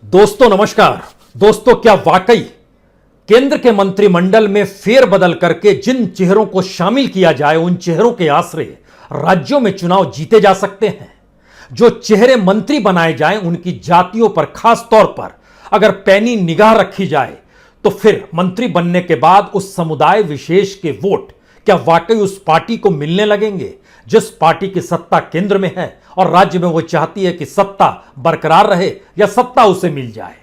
दोस्तों नमस्कार। दोस्तों, क्या वाकई केंद्र के मंत्रिमंडल में फेरबदल करके जिन चेहरों को शामिल किया जाए उन चेहरों के आश्रय राज्यों में चुनाव जीते जा सकते हैं? जो चेहरे मंत्री बनाए जाएं उनकी जातियों पर खास तौर पर अगर पैनी निगाह रखी जाए तो फिर मंत्री बनने के बाद उस समुदाय विशेष के वोट क्या वाकई उस पार्टी को मिलने लगेंगे जिस पार्टी की सत्ता केंद्र में है और राज्य में वो चाहती है कि सत्ता बरकरार रहे या सत्ता उसे मिल जाए?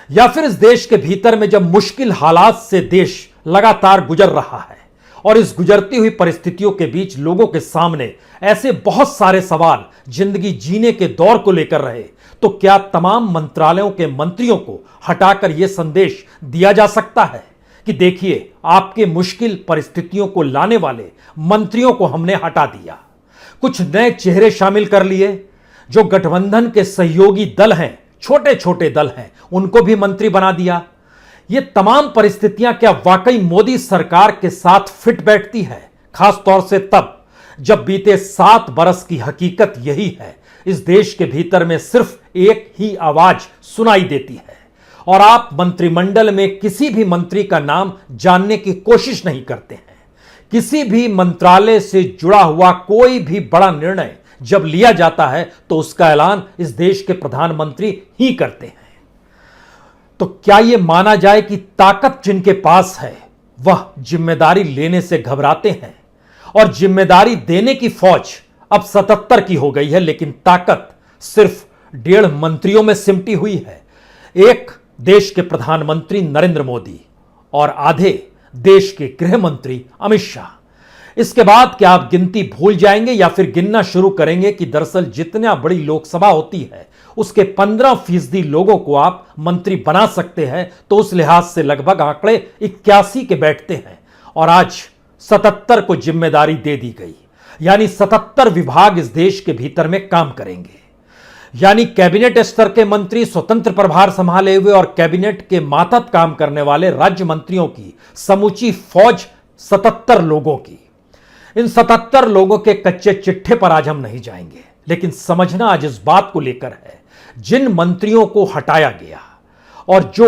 या फिर इस देश के भीतर में जब मुश्किल हालात से देश लगातार गुजर रहा है और इस गुजरती हुई परिस्थितियों के बीच लोगों के सामने ऐसे बहुत सारे सवाल जिंदगी जीने के दौर को लेकर रहे, तो क्या तमाम मंत्रालयों के मंत्रियों को हटाकर यह संदेश दिया जा सकता है कि देखिए, आपके मुश्किल परिस्थितियों को लाने वाले मंत्रियों को हमने हटा दिया, कुछ नए चेहरे शामिल कर लिए, जो गठबंधन के सहयोगी दल हैं, छोटे छोटे दल हैं, उनको भी मंत्री बना दिया। ये तमाम परिस्थितियां क्या वाकई मोदी सरकार के साथ फिट बैठती है? खास तौर से तब जब बीते 7 बरस की हकीकत यही है, इस देश के भीतर में सिर्फ एक ही आवाज सुनाई देती है और आप मंत्रिमंडल में किसी भी मंत्री का नाम जानने की कोशिश नहीं करते हैं। किसी भी मंत्रालय से जुड़ा हुआ कोई भी बड़ा निर्णय जब लिया जाता है तो उसका ऐलान इस देश के प्रधानमंत्री ही करते हैं। तो क्या यह माना जाए कि ताकत जिनके पास है वह जिम्मेदारी लेने से घबराते हैं और जिम्मेदारी देने की फौज अब 77 की हो गई है, लेकिन ताकत सिर्फ 1.5 मंत्रियों में सिमटी हुई है। एक देश के प्रधानमंत्री नरेंद्र मोदी और आधे देश के गृह मंत्री अमित शाह। इसके बाद क्या आप गिनती भूल जाएंगे या फिर गिनना शुरू करेंगे कि दरअसल जितना बड़ी लोकसभा होती है उसके 15% लोगों को आप मंत्री बना सकते हैं, तो उस लिहाज से लगभग आंकड़े 81 के बैठते हैं और आज 77 को जिम्मेदारी दे दी गई, यानी 77 विभाग इस देश के भीतर में काम करेंगे। यानी कैबिनेट स्तर के मंत्री स्वतंत्र प्रभार संभाले हुए और कैबिनेट के मातहत काम करने वाले राज्य मंत्रियों की समूची फौज 77 लोगों की। इन 77 लोगों के कच्चे चिट्ठे पर आज हम नहीं जाएंगे, लेकिन समझना आज इस बात को लेकर है, जिन मंत्रियों को हटाया गया और जो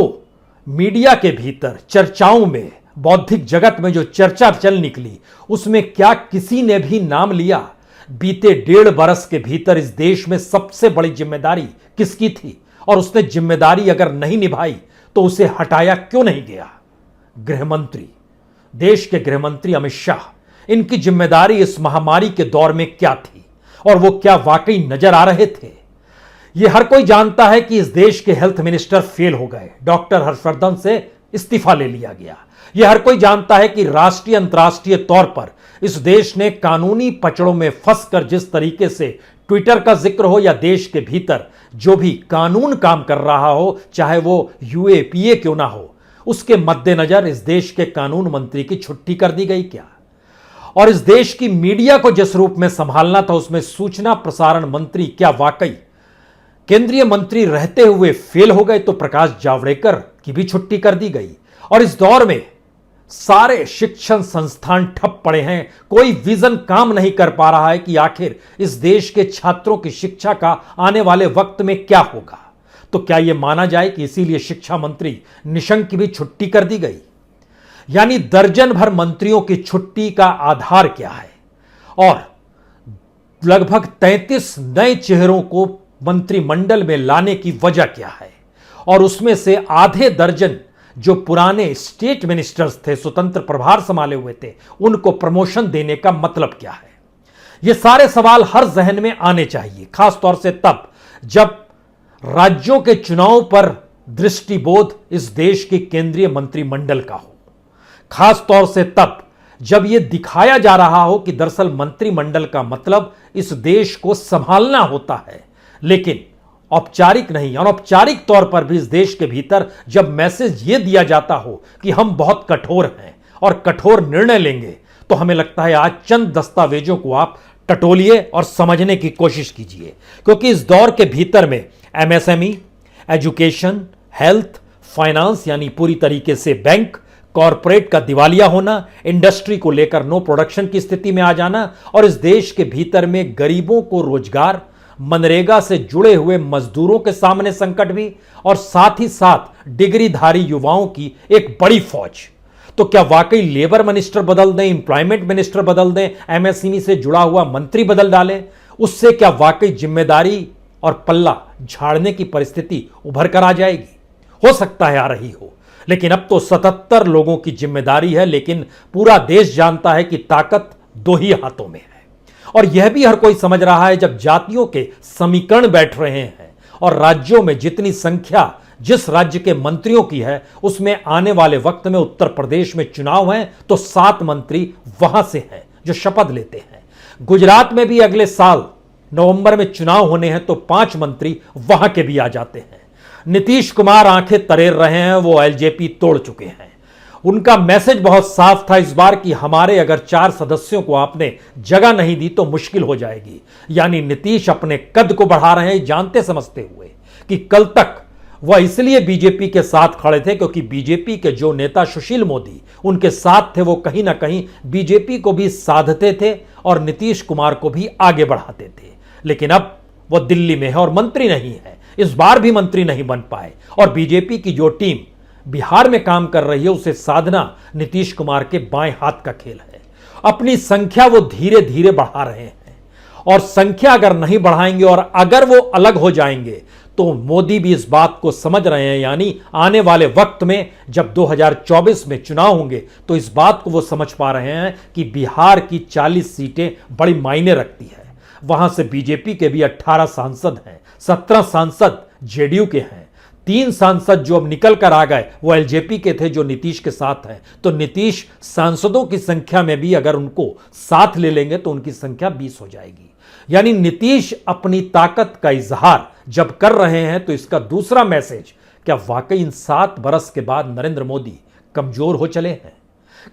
मीडिया के भीतर चर्चाओं में, बौद्धिक जगत में जो चर्चा चल निकली, उसमें क्या किसी ने भी नाम लिया बीते 1.5 बरस के भीतर इस देश में सबसे बड़ी जिम्मेदारी किसकी थी और उसने जिम्मेदारी अगर नहीं निभाई तो उसे हटाया क्यों नहीं गया? गृहमंत्री, देश के गृहमंत्री अमित शाह, इनकी जिम्मेदारी इस महामारी के दौर में क्या थी और वो क्या वाकई नजर आ रहे थे? यह हर कोई जानता है कि इस देश के हेल्थ मिनिस्टर फेल हो गए, डॉक्टर हर्षवर्धन से इस्तीफा ले लिया गया। यह हर कोई जानता है कि राष्ट्रीय अंतर्राष्ट्रीय तौर पर इस देश ने कानूनी पचड़ों में फंसकर जिस तरीके से ट्विटर का जिक्र हो या देश के भीतर जो भी कानून काम कर रहा हो, चाहे वो यूएपीए क्यों ना हो, उसके मद्देनजर इस देश के कानून मंत्री की छुट्टी कर दी गई क्या? और इस देश की मीडिया को जिस रूप में संभालना था उसमें सूचना प्रसारण मंत्री क्या वाकई केंद्रीय मंत्री रहते हुए फेल हो गए? तो प्रकाश जावड़ेकर की भी छुट्टी कर दी गई और इस दौर में सारे शिक्षण संस्थान ठप पड़े हैं। कोई विजन काम नहीं कर पा रहा है कि आखिर इस देश के छात्रों की शिक्षा का आने वाले वक्त में क्या होगा। तो क्या यह माना जाए कि इसीलिए शिक्षा मंत्री निशंक की भी छुट्टी कर दी गई? यानी दर्जन भर मंत्रियों की छुट्टी का आधार क्या है और लगभग 33 नए चेहरों को मंत्रिमंडल में लाने की वजह क्या है? और उसमें से आधे दर्जन जो पुराने स्टेट मिनिस्टर्स थे, स्वतंत्र प्रभार संभाले हुए थे, उनको प्रमोशन देने का मतलब क्या है? ये सारे सवाल हर जहन में आने चाहिए, खास तौर से तब जब राज्यों के चुनाव पर दृष्टिबोध इस देश के केंद्रीय मंत्रिमंडल का हो, खास तौर से तब जब यह दिखाया जा रहा हो कि दरअसल मंत्रिमंडल का मतलब इस देश को संभालना होता है, लेकिन औपचारिक नहीं, अनौपचारिक तौर पर भी इस देश के भीतर जब मैसेज यह दिया जाता हो कि हम बहुत कठोर हैं और कठोर निर्णय लेंगे, तो हमें लगता है आज चंद दस्तावेजों को आप टटोलिए और समझने की कोशिश कीजिए, क्योंकि इस दौर के भीतर में एमएसएमई, एजुकेशन, हेल्थ, फाइनेंस यानी पूरी तरीके से बैंक, कॉरपोरेट का दिवालिया होना, इंडस्ट्री को लेकर नो प्रोडक्शन की स्थिति में आ जाना और इस देश के भीतर में गरीबों को रोजगार, मनरेगा से जुड़े हुए मजदूरों के सामने संकट भी, और साथ ही साथ डिग्रीधारी युवाओं की एक बड़ी फौज। तो क्या वाकई लेबर मिनिस्टर बदल दें, एम्प्लॉयमेंट मिनिस्टर बदल दें, एमएसएमई से जुड़ा हुआ मंत्री बदल डालें, उससे क्या वाकई जिम्मेदारी और पल्ला झाड़ने की परिस्थिति उभर कर आ जाएगी? हो सकता है आ रही हो, लेकिन अब तो 77 लोगों की जिम्मेदारी है। लेकिन पूरा देश जानता है कि ताकत दो ही हाथों में है, और यह भी हर कोई समझ रहा है। जब जातियों के समीकरण बैठ रहे हैं और राज्यों में जितनी संख्या जिस राज्य के मंत्रियों की है, उसमें आने वाले वक्त में उत्तर प्रदेश में चुनाव है तो 7 मंत्री वहां से हैं जो शपथ लेते हैं। गुजरात में भी अगले साल नवंबर में चुनाव होने हैं तो 5 मंत्री वहां के भी आ जाते हैं। नीतीश कुमार आंखें तरेर रहे हैं, वो एलजेपी तोड़ चुके हैं। उनका मैसेज बहुत साफ था इस बार कि हमारे अगर 4 सदस्यों को आपने जगह नहीं दी तो मुश्किल हो जाएगी। यानी नीतीश अपने कद को बढ़ा रहे हैं, जानते समझते हुए कि कल तक वह इसलिए बीजेपी के साथ खड़े थे क्योंकि बीजेपी के जो नेता सुशील मोदी उनके साथ थे, वो कहीं ना कहीं बीजेपी को भी साधते थे और नीतीश कुमार को भी आगे बढ़ाते थे। लेकिन अब वो दिल्ली में है और मंत्री नहीं है, इस बार भी मंत्री नहीं बन पाए, और बीजेपी की जो टीम बिहार में काम कर रही है उसे साधना नीतीश कुमार के बाएं हाथ का खेल है। अपनी संख्या वो धीरे धीरे बढ़ा रहे हैं, और संख्या अगर नहीं बढ़ाएंगे और अगर वो अलग हो जाएंगे तो मोदी भी इस बात को समझ रहे हैं। यानी आने वाले वक्त में जब 2024 में चुनाव होंगे तो इस बात को वो समझ पा रहे हैं कि बिहार की 40 सीटें बड़ी मायने रखती है। वहां से बीजेपी के भी 18 सांसद हैं, 17 सांसद जेडीयू के हैं, 3 सांसद जो अब निकल कर आ गए वो एलजेपी के थे जो नीतीश के साथ हैं। तो नीतीश सांसदों की संख्या में भी अगर उनको साथ ले लेंगे तो उनकी संख्या 20 हो जाएगी। यानी नीतीश अपनी ताकत का इजहार जब कर रहे हैं तो इसका दूसरा मैसेज, क्या वाकई इन 7 बरस के बाद नरेंद्र मोदी कमजोर हो चले हैं?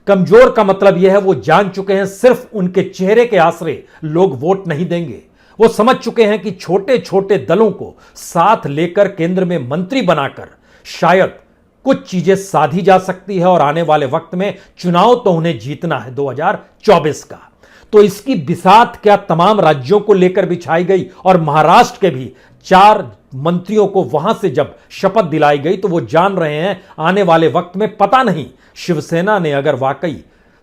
कमजोर का मतलब यह है वो जान चुके हैं सिर्फ उनके चेहरे के आसरे लोग वोट नहीं देंगे। वो समझ चुके हैं कि छोटे छोटे दलों को साथ लेकर केंद्र में मंत्री बनाकर शायद कुछ चीजें साधी जा सकती है, और आने वाले वक्त में चुनाव तो उन्हें जीतना है 2024 का। तो इसकी बिसात क्या तमाम राज्यों को लेकर बिछाई गई, और महाराष्ट्र के भी 4 मंत्रियों को वहां से जब शपथ दिलाई गई तो वो जान रहे हैं आने वाले वक्त में पता नहीं शिवसेना ने अगर वाकई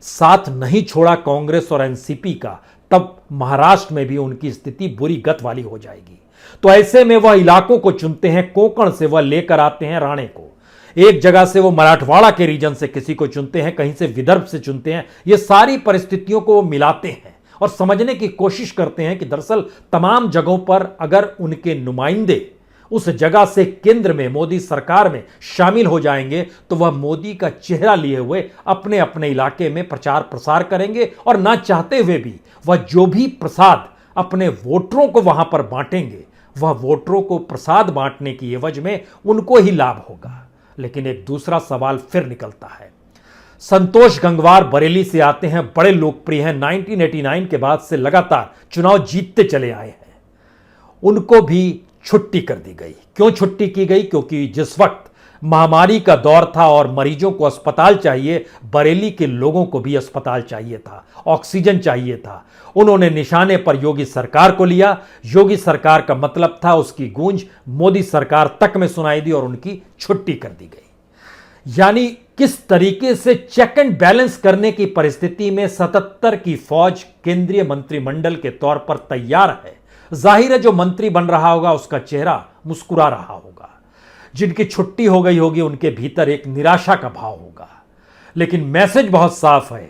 साथ नहीं छोड़ा कांग्रेस और एनसीपी का, तब महाराष्ट्र में भी उनकी स्थिति बुरी गत वाली हो जाएगी। तो ऐसे में वह इलाकों को चुनते हैं, कोंकण से वह लेकर आते हैं राणे को, एक जगह से वो मराठवाड़ा के रीजन से किसी को चुनते हैं, कहीं से विदर्भ से चुनते हैं। ये सारी परिस्थितियों को वो मिलाते हैं और समझने की कोशिश करते हैं कि दरअसल तमाम जगहों पर अगर उनके नुमाइंदे उस जगह से केंद्र में मोदी सरकार में शामिल हो जाएंगे तो वह मोदी का चेहरा लिए हुए अपने अपने इलाके में प्रचार प्रसार करेंगे, और ना चाहते हुए भी वह जो भी प्रसाद अपने वोटरों को वहां पर बांटेंगे वह वोटरों को प्रसाद बांटने की एवज में उनको ही लाभ होगा। लेकिन एक दूसरा सवाल फिर निकलता है। संतोष गंगवार बरेली से आते हैं, बड़े लोकप्रिय हैं, 1989 के बाद से लगातार चुनाव जीतते चले आए हैं। उनको भी छुट्टी कर दी गई। क्यों छुट्टी की गई? क्योंकि जिस वक्त महामारी का दौर था और मरीजों को अस्पताल चाहिए, बरेली के लोगों को भी अस्पताल चाहिए था, ऑक्सीजन चाहिए था। उन्होंने निशाने पर योगी सरकार को लिया। योगी सरकार का मतलब था उसकी गूंज मोदी सरकार तक में सुनाई दी और उनकी छुट्टी कर दी गई। यानी किस तरीके से चेक एंड बैलेंस करने की परिस्थिति में 77 की फौज केंद्रीय मंत्रिमंडल के तौर पर तैयार है। जाहिर है जो मंत्री बन रहा होगा उसका चेहरा मुस्कुरा रहा होगा, जिनकी छुट्टी हो गई होगी उनके भीतर एक निराशा का भाव होगा। लेकिन मैसेज बहुत साफ है,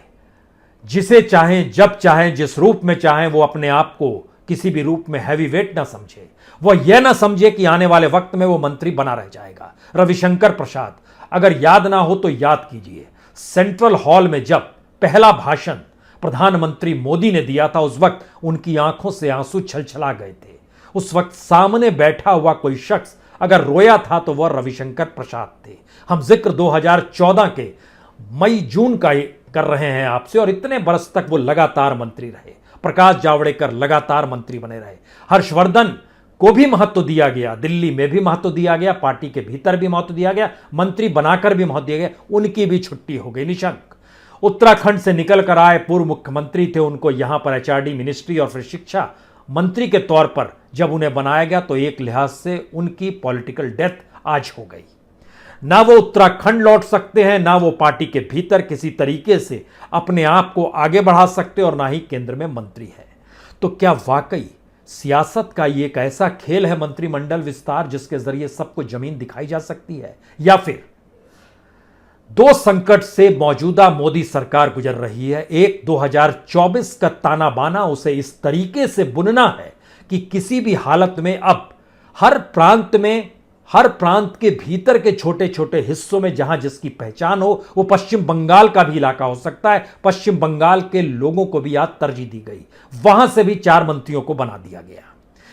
जिसे चाहें जब चाहें जिस रूप में चाहें वो अपने आप को किसी भी रूप में हैवीवेट ना समझे। वह यह ना समझे कि आने वाले वक्त में वो मंत्री बना रह जाएगा। रविशंकर प्रसाद, अगर याद ना हो तो याद कीजिए, सेंट्रल हॉल में जब पहला भाषण प्रधानमंत्री मोदी ने दिया था उस वक्त उनकी आंखों से आंसू छलछला गए थे। उस वक्त सामने बैठा हुआ कोई शख्स अगर रोया था तो वह रविशंकर प्रसाद थे। हम जिक्र 2014 के मई जून का कर रहे हैं आपसे, और इतने बरस तक वो लगातार मंत्री रहे। प्रकाश जावड़ेकर लगातार मंत्री बने रहे। हर्षवर्धन को भी महत्व दिया गया, दिल्ली में भी महत्व दिया गया, पार्टी के भीतर भी महत्व दिया गया, मंत्री बनाकर भी महत्व दिया गया। उनकी भी छुट्टी हो गई। निशंक उत्तराखंड से निकल कर आए, पूर्व मुख्यमंत्री थे, उनको यहां पर एचआरडी मिनिस्ट्री और फिर शिक्षा मंत्री के तौर पर जब उन्हें बनाया गया तो एक लिहाज से उनकी पॉलिटिकल डेथ आज हो गई। ना वो उत्तराखंड लौट सकते हैं, ना वो पार्टी के भीतर किसी तरीके से अपने आप को आगे बढ़ा सकते, और ना ही केंद्र में मंत्री है। तो क्या वाकई सियासत का ये एक ऐसा खेल है मंत्रिमंडल विस्तार जिसके जरिए सबको जमीन दिखाई जा सकती है, या फिर दो संकट से मौजूदा मोदी सरकार गुजर रही है। एक 2024 का ताना बाना, उसे इस तरीके से बुनना है कि किसी भी हालत में अब हर प्रांत के भीतर के छोटे छोटे हिस्सों में जहां जिसकी पहचान हो, वो पश्चिम बंगाल का भी इलाका हो सकता है, पश्चिम बंगाल के लोगों को भी आज तरजीह दी गई, वहां से भी 4 मंत्रियों को बना दिया गया।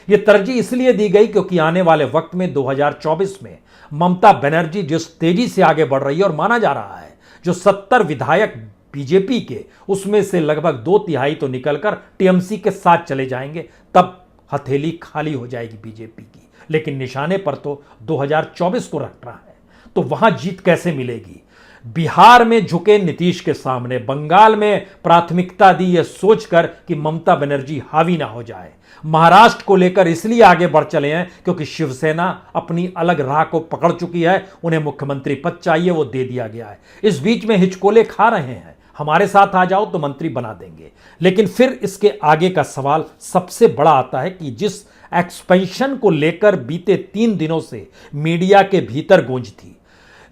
यह तरजीह इसलिए दी गई क्योंकि आने वाले वक्त में 2024 में ममता बनर्जी जिस तेजी से आगे बढ़ रही है, और माना जा रहा है जो 70 विधायक बीजेपी के, उसमें से लगभग 2/3 तो निकलकर टीएमसी के साथ चले जाएंगे, तब हथेली खाली हो जाएगी बीजेपी की। लेकिन निशाने पर तो 2024 को रखना है, तो वहां जीत कैसे मिलेगी? बिहार में झुके नीतीश के सामने, बंगाल में प्राथमिकता दी यह सोचकर कि ममता बनर्जी हावी ना हो जाए, महाराष्ट्र को लेकर इसलिए आगे बढ़ चले हैं क्योंकि शिवसेना अपनी अलग राह को पकड़ चुकी है, उन्हें मुख्यमंत्री पद चाहिए, वो दे दिया गया है। इस बीच में हिचकोले खा रहे हैं, हमारे साथ आ जाओ तो मंत्री बना देंगे। लेकिन फिर इसके आगे का सवाल सबसे बड़ा आता है कि जिस एक्सपेंशन को लेकर बीते 3 दिनों से मीडिया के भीतर गूंज थी,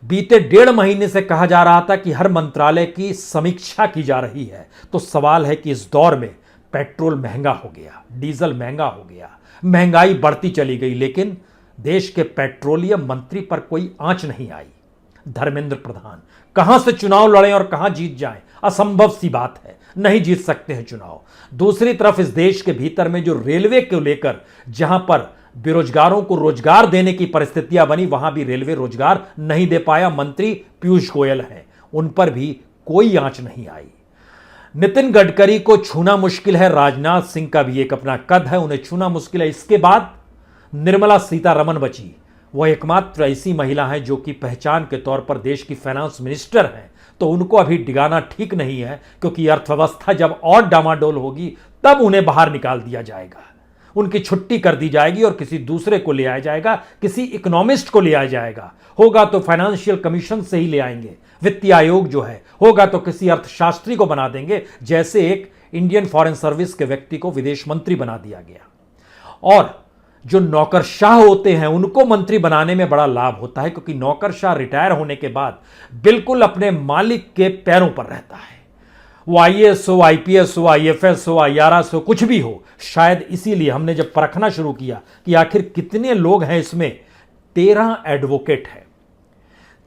बीते 1.5 महीने से कहा जा रहा था कि हर मंत्रालय की समीक्षा की जा रही है, तो सवाल है कि इस दौर में पेट्रोल महंगा हो गया, डीजल महंगा हो गया, महंगाई बढ़ती चली गई, लेकिन देश के पेट्रोलियम मंत्री पर कोई आंच नहीं आई। धर्मेंद्र प्रधान कहां से चुनाव लड़ें और कहां जीत जाएं, असंभव सी बात है, नहीं जीत सकते हैं चुनाव। दूसरी तरफ इस देश के भीतर में जो रेलवे को लेकर जहां पर बेरोजगारों को रोजगार देने की परिस्थितियां बनी, वहां भी रेलवे रोजगार नहीं दे पाया। मंत्री पीयूष गोयल हैं, उन पर भी कोई आंच नहीं आई। नितिन गडकरी को छूना मुश्किल है, राजनाथ सिंह का भी एक अपना कद है, उन्हें छूना मुश्किल है। इसके बाद निर्मला सीतारमण बची, वह एकमात्र ऐसी महिला है जो कि पहचान के तौर पर देश की फाइनेंस मिनिस्टर हैं, तो उनको अभी डिगाना ठीक नहीं है, क्योंकि अर्थव्यवस्था जब और डामाडोल होगी तब उन्हें बाहर निकाल दिया जाएगा, उनकी छुट्टी कर दी जाएगी और किसी दूसरे को ले आया जाएगा, किसी इकोनॉमिस्ट को ले आया जाएगा। होगा तो फाइनेंशियल कमीशन से ही ले आएंगे, वित्तीय आयोग जो है, होगा तो किसी अर्थशास्त्री को बना देंगे, जैसे एक इंडियन फॉरेन सर्विस के व्यक्ति को विदेश मंत्री बना दिया गया। और जो नौकरशाह होते हैं उनको मंत्री बनाने में बड़ा लाभ होता है, क्योंकि नौकरशाह रिटायर होने के बाद बिल्कुल अपने मालिक के पैरों पर रहता है। वो आईएएस हो, आईपीएस हो, आईएफएस हो, आईआरएस हो, कुछ भी हो। शायद इसीलिए हमने जब परखना शुरू किया कि आखिर कितने लोग हैं इसमें, 13 एडवोकेट हैं,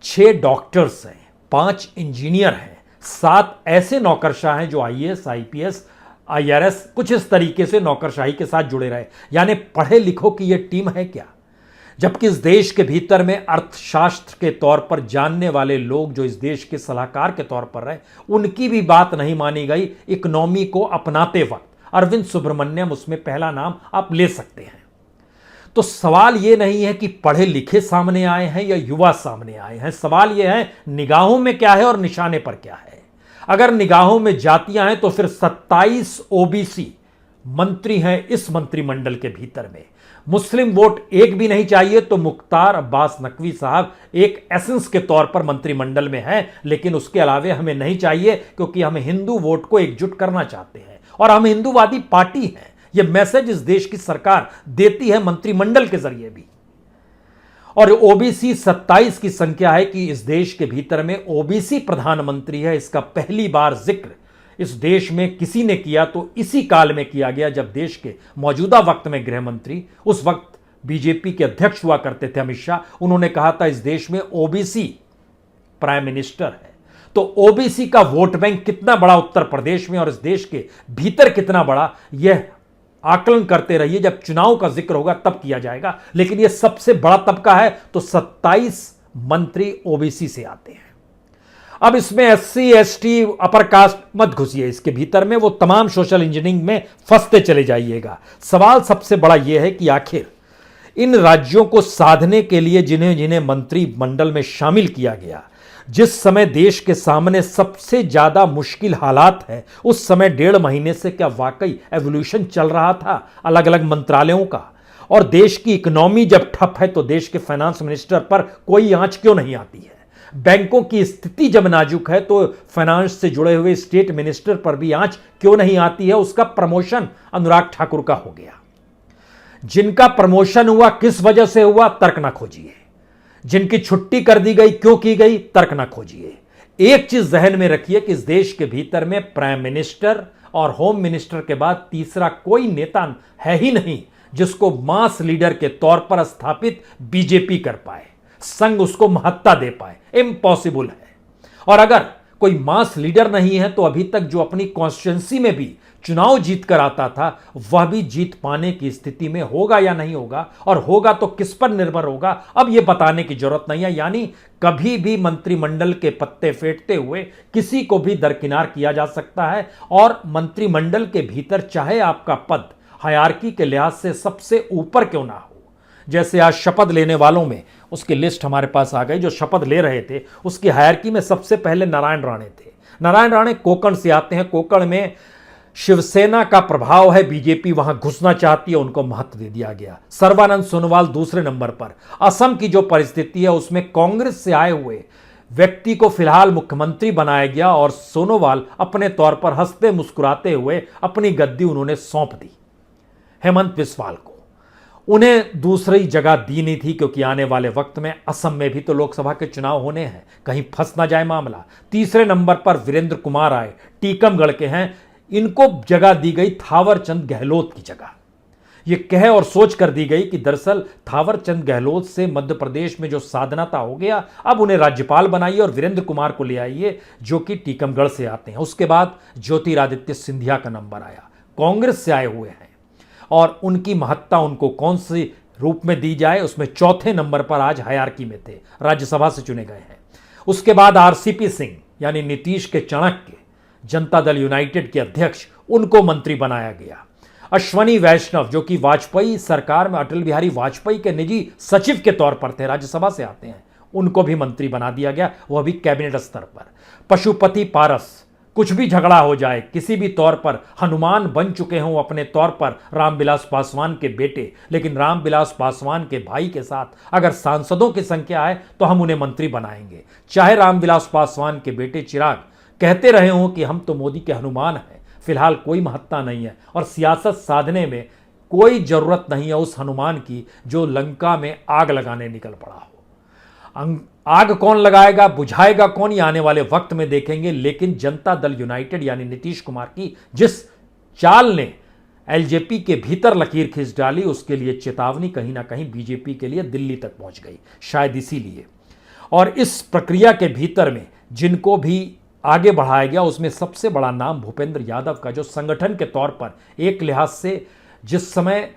6 डॉक्टर्स हैं, 5 इंजीनियर हैं, 7 ऐसे नौकरशाह हैं जो आईएएस, आईपीएस, आईआरएस कुछ इस तरीके से नौकरशाही के साथ जुड़े रहे। यानी पढ़े लिखो की यह टीम है क्या? जबकि इस देश के भीतर में अर्थशास्त्र के तौर पर जानने वाले लोग जो इस देश के सलाहकार के तौर पर रहे, उनकी भी बात नहीं मानी गई। इकोनॉमी को अपनाते वक्त अरविंद सुब्रमण्यम, उसमें पहला नाम आप ले सकते हैं। तो सवाल यह नहीं है कि पढ़े लिखे सामने आए हैं या युवा सामने आए हैं, सवाल यह है निगाहों में क्या है और निशाने पर क्या है। अगर निगाहों में जातियां हैं तो फिर 27 ओबीसी मंत्री हैं इस मंत्रिमंडल के भीतर में। मुस्लिम वोट एक भी नहीं चाहिए, तो मुख्तार अब्बास नकवी साहब एक एसेंस के तौर पर मंत्रिमंडल में हैं, लेकिन उसके अलावे हमें नहीं चाहिए, क्योंकि हम हिंदू वोट को एकजुट करना चाहते हैं और हम हिंदूवादी पार्टी हैं। यह मैसेज इस देश की सरकार देती है मंत्रिमंडल के जरिए भी। और ओबीसी 27 की संख्या है कि इस देश के भीतर में ओबीसी प्रधानमंत्री है, इसका पहली बार जिक्र इस देश में किसी ने किया तो इसी काल में किया गया जब देश के मौजूदा वक्त में गृह मंत्री, उस वक्त बीजेपी के अध्यक्ष हुआ करते थे अमित शाह, उन्होंने कहा था इस देश में ओबीसी प्राइम मिनिस्टर है। तो ओबीसी का वोट बैंक कितना बड़ा उत्तर प्रदेश में और इस देश के भीतर कितना बड़ा, यह आकलन करते रहिए। जब चुनाव का जिक्र होगा तब किया जाएगा, लेकिन यह सबसे बड़ा तबका है, तो 27 मंत्री ओबीसी से आते हैं। अब इसमें एससी, एसटी, अपर कास्ट मत घुसिए इसके भीतर में, वो तमाम सोशल इंजीनियरिंग में फंसते चले जाइएगा। सवाल सबसे बड़ा यह है कि आखिर इन राज्यों को साधने के लिए जिन्हें जिन्हें मंत्रिमंडल में शामिल किया गया, जिस समय देश के सामने सबसे ज्यादा मुश्किल हालात है, उस समय 1.5 महीने से क्या वाकई एवोल्यूशन चल रहा था अलग अलग मंत्रालयों का? और देश की इकोनॉमी जब ठप है तो देश के फाइनेंस मिनिस्टर पर कोई आंच क्यों नहीं आती है? बैंकों की स्थिति जब नाजुक है तो फाइनेंस से जुड़े हुए स्टेट मिनिस्टर पर भी आंच क्यों नहीं आती है? उसका प्रमोशन अनुराग ठाकुर का हो गया। जिनका प्रमोशन हुआ किस वजह से हुआ, तर्क ना खोजिए। जिनकी छुट्टी कर दी गई क्यों की गई, तर्क ना खोजिए। एक चीज जहन में रखिए कि इस देश के भीतर में प्राइम मिनिस्टर और होम मिनिस्टर के बाद तीसरा कोई नेता है ही नहीं जिसको मास लीडर के तौर पर स्थापित बीजेपी कर पाए, संघ उसको महत्ता दे पाए। इम्पॉसिबल है। और अगर कोई मास लीडर नहीं है तो अभी तक जो अपनी कॉन्स्टिट्यूंसी में भी चुनाव जीत कर आता था वह भी जीत पाने की स्थिति में होगा या नहीं होगा, और होगा तो किस पर निर्भर होगा, अब यह बताने की जरूरत नहीं है। यानी कभी भी मंत्रिमंडल के पत्ते फेंटते हुए किसी को भी दरकिनार किया जा सकता है। और मंत्रिमंडल के भीतर चाहे आपका पद हायरार्की के लिहाज से सबसे ऊपर क्यों ना हो, जैसे आज शपथ लेने वालों में उसकी लिस्ट हमारे पास आ गई, जो शपथ ले रहे थे उसकी हायरार्की में सबसे पहले नारायण राणे थे। नारायण राणे कोंकण से आते हैं। कोंकण में शिवसेना का प्रभाव है, बीजेपी वहां घुसना चाहती है, उनको महत्व दे दिया गया। सर्बानंद सोनोवाल दूसरे नंबर पर। असम की जो परिस्थिति है उसमें कांग्रेस से आए हुए व्यक्ति को फिलहाल मुख्यमंत्री बनाया गया और सोनोवाल अपने तौर पर हंसते मुस्कुराते हुए अपनी गद्दी उन्होंने सौंप दी हेमंत बिस्वाल को। उन्हें दूसरी जगह दी नहीं थी क्योंकि आने वाले वक्त में असम में भी तो लोकसभा के चुनाव होने हैं, कहीं फंस ना जाए मामला। तीसरे नंबर पर वीरेंद्र कुमार आए, टीकमगढ़ के हैं। इनको जगह दी गई थावरचंद गहलोत की जगह। यह कह और सोच कर दी गई कि दरअसल थावरचंद गहलोत से मध्य प्रदेश में जो साधनाता हो गया, अब उन्हें राज्यपाल बनाइए और वीरेंद्र कुमार को ले आइए जो कि टीकमगढ़ से आते हैं। उसके बाद ज्योतिरादित्य सिंधिया का नंबर आया, कांग्रेस से आए हुए हैं, और उनकी महत्ता उनको कौन सी रूप में दी जाए उसमें चौथे नंबर पर आज हायरार्की में थे, राज्यसभा से चुने गए हैं। उसके बाद आरसीपी सिंह यानी नीतीश के चाणक्य, जनता दल यूनाइटेड के अध्यक्ष, उनको मंत्री बनाया गया। अश्वनी वैष्णव जो कि वाजपेयी सरकार में अटल बिहारी वाजपेयी के निजी सचिव के तौर पर थे, राज्यसभा से आते हैं, उनको भी मंत्री बना दिया गया, वह भी कैबिनेट स्तर पर। पशुपति पारस, कुछ भी झगड़ा हो जाए किसी भी तौर पर, हनुमान बन चुके हों अपने तौर पर रामविलास पासवान के बेटे, लेकिन रामविलास पासवान के भाई के साथ अगर सांसदों की संख्या है तो हम उन्हें मंत्री बनाएंगे। चाहे रामविलास पासवान के बेटे चिराग कहते रहे हों कि हम तो मोदी के हनुमान हैं, फिलहाल कोई महत्ता नहीं है और सियासत साधने में कोई जरूरत नहीं है उस हनुमान की जो लंका में आग लगाने निकल पड़ा हो। आग कौन लगाएगा, बुझाएगा कौन, ये आने वाले वक्त में देखेंगे। लेकिन जनता दल यूनाइटेड यानी नीतीश कुमार की जिस चाल ने एलजेपी के भीतर लकीर खींच डाली, उसके लिए चेतावनी कहीं ना कहीं बीजेपी के लिए दिल्ली तक पहुंच गई, शायद इसीलिए। और इस प्रक्रिया के भीतर में जिनको भी आगे बढ़ाया गया उसमें सबसे बड़ा नाम भूपेंद्र यादव का, जो संगठन के तौर पर एक लिहाज से जिस समय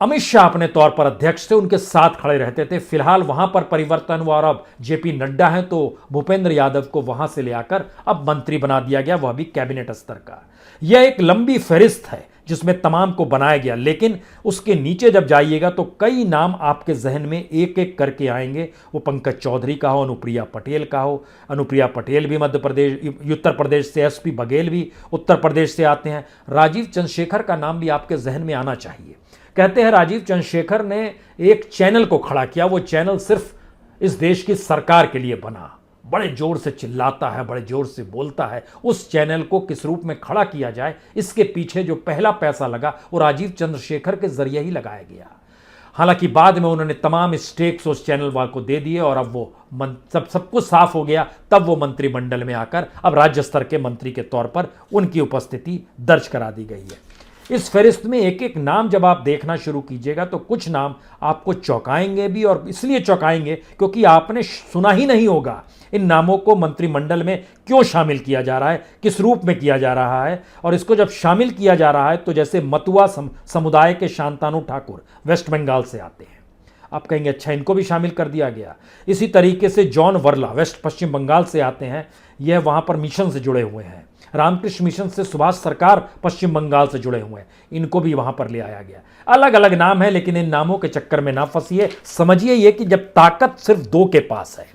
अमित शाह अपने तौर पर अध्यक्ष थे उनके साथ खड़े रहते थे, फिलहाल वहां पर परिवर्तन हुआ और अब जेपी नड्डा हैं तो भूपेंद्र यादव को वहां से ले आकर अब मंत्री बना दिया गया, वह भी कैबिनेट स्तर का। यह एक लंबी फहरिस्त है जिसमें तमाम को बनाया गया, लेकिन उसके नीचे जब जाइएगा तो कई नाम आपके जहन में एक एक करके आएंगे। वो पंकज चौधरी का हो, अनुप्रिया पटेल का हो, अनुप्रिया पटेल भी मध्य प्रदेश उत्तर प्रदेश से, एसपी बघेल भी उत्तर प्रदेश से आते हैं। राजीव चंद्रशेखर का नाम भी आपके जहन में आना चाहिए। कहते हैं राजीव चंद्रशेखर ने एक चैनल को खड़ा किया, वो चैनल सिर्फ इस देश की सरकार के लिए बना, बड़े जोर से चिल्लाता है, बड़े जोर से बोलता है। उस चैनल को किस रूप में खड़ा किया जाए, इसके पीछे जो पहला पैसा लगा वो राजीव चंद्रशेखर के जरिए ही लगाया गया। हालांकि बाद में उन्होंने तमाम स्टेक्स उस चैनल वाले को दे दिए और अब वो सब कुछ साफ हो गया, तब वो मंत्रिमंडल में आकर अब राज्य स्तर के मंत्री के तौर पर उनकी उपस्थिति दर्ज करा दी गई है। इस फहरिस्त में एक एक नाम जब आप देखना शुरू कीजिएगा तो कुछ नाम आपको चौंकाएंगे भी, और इसलिए चौंकाएंगे क्योंकि आपने सुना ही नहीं होगा इन नामों को मंत्रिमंडल में क्यों शामिल किया जा रहा है, किस रूप में किया जा रहा है। और इसको जब शामिल किया जा रहा है तो जैसे मतुआ समुदाय के शांतानु ठाकुर वेस्ट बंगाल से आते हैं, आप कहेंगे अच्छा इनको भी शामिल कर दिया गया। इसी तरीके से जॉन वर्ला वेस्ट पश्चिम बंगाल से आते हैं, यह वहां पर मिशन से जुड़े हुए हैं। रामकृष्ण मिशन से सुभाष सरकार पश्चिम बंगाल से जुड़े हुए हैं, इनको भी वहां पर ले आया गया। अलग अलग नाम है, लेकिन इन नामों के चक्कर में ना फंसिए। समझिए ये कि जब ताकत सिर्फ दो के पास है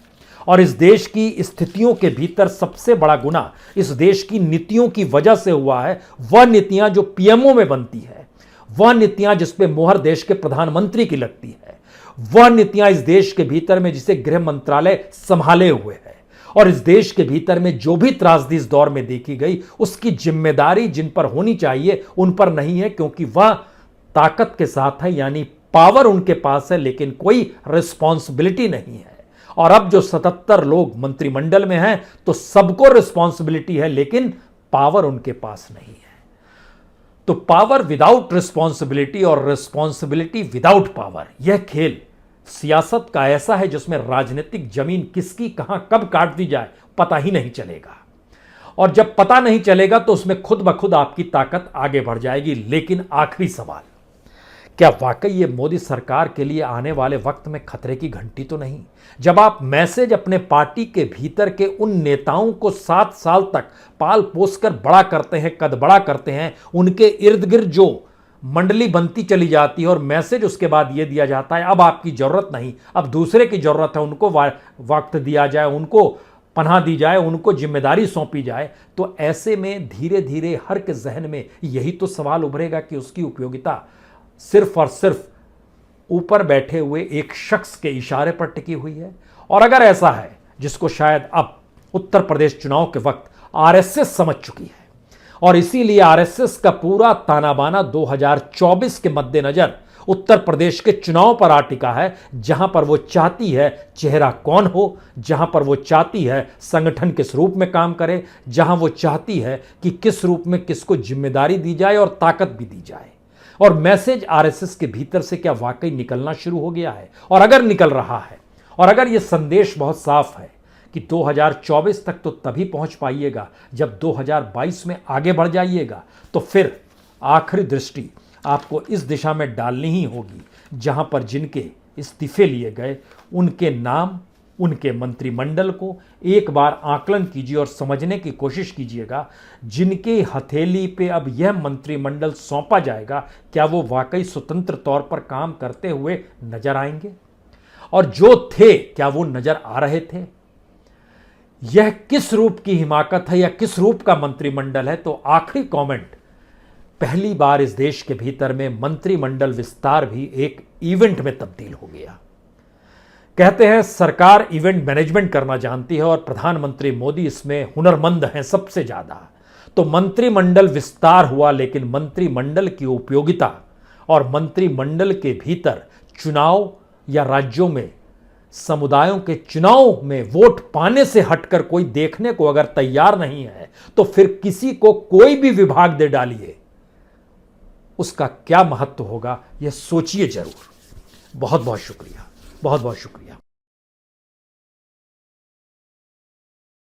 और इस देश की स्थितियों के भीतर सबसे बड़ा गुना इस देश की नीतियों की वजह से हुआ है, वह नीतियां जो पीएमओ में बनती है वह नीतियां जिसपे मोहर देश के प्रधानमंत्री की लगती है, वह नीतियां इस देश के भीतर में जिसे गृह मंत्रालय संभाले हुए है, और इस देश के भीतर में जो भी त्रासदी इस दौर में देखी गई उसकी जिम्मेदारी जिन पर होनी चाहिए उन पर नहीं है, क्योंकि वह ताकत के साथ है, यानी पावर उनके पास है लेकिन कोई रिस्पॉन्सिबिलिटी नहीं है। और अब जो 77 लोग मंत्रिमंडल में हैं तो सबको रिस्पॉन्सिबिलिटी है लेकिन पावर उनके पास नहीं है। तो पावर विदाउट रिस्पॉन्सिबिलिटी और रिस्पॉन्सिबिलिटी विदाउट पावर, यह खेल सियासत का ऐसा है जिसमें राजनीतिक जमीन किसकी कहां कब काट दी जाए पता ही नहीं चलेगा, और जब पता नहीं चलेगा तो उसमें खुद ब खुद आपकी ताकत आगे बढ़ जाएगी। लेकिन आखिरी सवाल, क्या वाकई ये मोदी सरकार के लिए आने वाले वक्त में खतरे की घंटी तो नहीं? जब आप मैसेज अपने पार्टी के भीतर के उन नेताओं को 7 साल तक पाल पोस कर बड़ा करते हैं, कद बड़ा करते हैं, उनके इर्द गिर्द जो मंडली बनती चली जाती है और मैसेज उसके बाद ये दिया जाता है अब आपकी जरूरत नहीं, अब दूसरे की जरूरत है, उनको वक्त दिया जाए, उनको पनाह दी जाए, उनको जिम्मेदारी सौंपी जाए, तो ऐसे में धीरे धीरे हर के जहन में यही तो सवाल उभरेगा कि उसकी उपयोगिता सिर्फ और सिर्फ ऊपर बैठे हुए एक शख्स के इशारे पर टिकी हुई है। और अगर ऐसा है, जिसको शायद अब उत्तर प्रदेश चुनाव के वक्त आरएसएस समझ चुकी है, और इसीलिए आरएसएस का पूरा ताना बाना 2024 के मद्देनजर उत्तर प्रदेश के चुनाव पर आ टिका है, जहां पर वो चाहती है चेहरा कौन हो, जहां पर वो चाहती है संगठन किस रूप में काम करे, जहां वो चाहती है कि किस रूप में किसको जिम्मेदारी दी जाए और ताकत भी दी जाए। और मैसेज आरएसएस के भीतर से क्या वाकई निकलना शुरू हो गया है? और अगर निकल रहा है, और अगर यह संदेश बहुत साफ है कि 2024 तक तो तभी पहुंच पाइएगा जब 2022 में आगे बढ़ जाइएगा, तो फिर आखिरी दृष्टि आपको इस दिशा में डालनी ही होगी जहां पर जिनके इस्तीफे लिए गए उनके नाम, उनके मंत्रिमंडल को एक बार आकलन कीजिए और समझने की कोशिश कीजिएगा, जिनके हथेली पे अब यह मंत्रिमंडल सौंपा जाएगा क्या वो वाकई स्वतंत्र तौर पर काम करते हुए नजर आएंगे, और जो थे क्या वो नजर आ रहे थे? यह किस रूप की हिमाकत है या किस रूप का मंत्रिमंडल है? तो आखिरी कमेंट, पहली बार इस देश के भीतर में मंत्रिमंडल विस्तार भी एक इवेंट में तब्दील हो गया। कहते हैं सरकार इवेंट मैनेजमेंट करना जानती है और प्रधानमंत्री मोदी इसमें हुनरमंद हैं सबसे ज्यादा। तो मंत्रिमंडल विस्तार हुआ, लेकिन मंत्रिमंडल की उपयोगिता और मंत्रिमंडल के भीतर चुनाव या राज्यों में समुदायों के चुनाव में वोट पाने से हटकर कोई देखने को अगर तैयार नहीं है तो फिर किसी को कोई भी विभाग दे डालिए, उसका क्या महत्व होगा, यह सोचिए जरूर। बहुत बहुत शुक्रिया, बहुत बहुत शुक्रिया।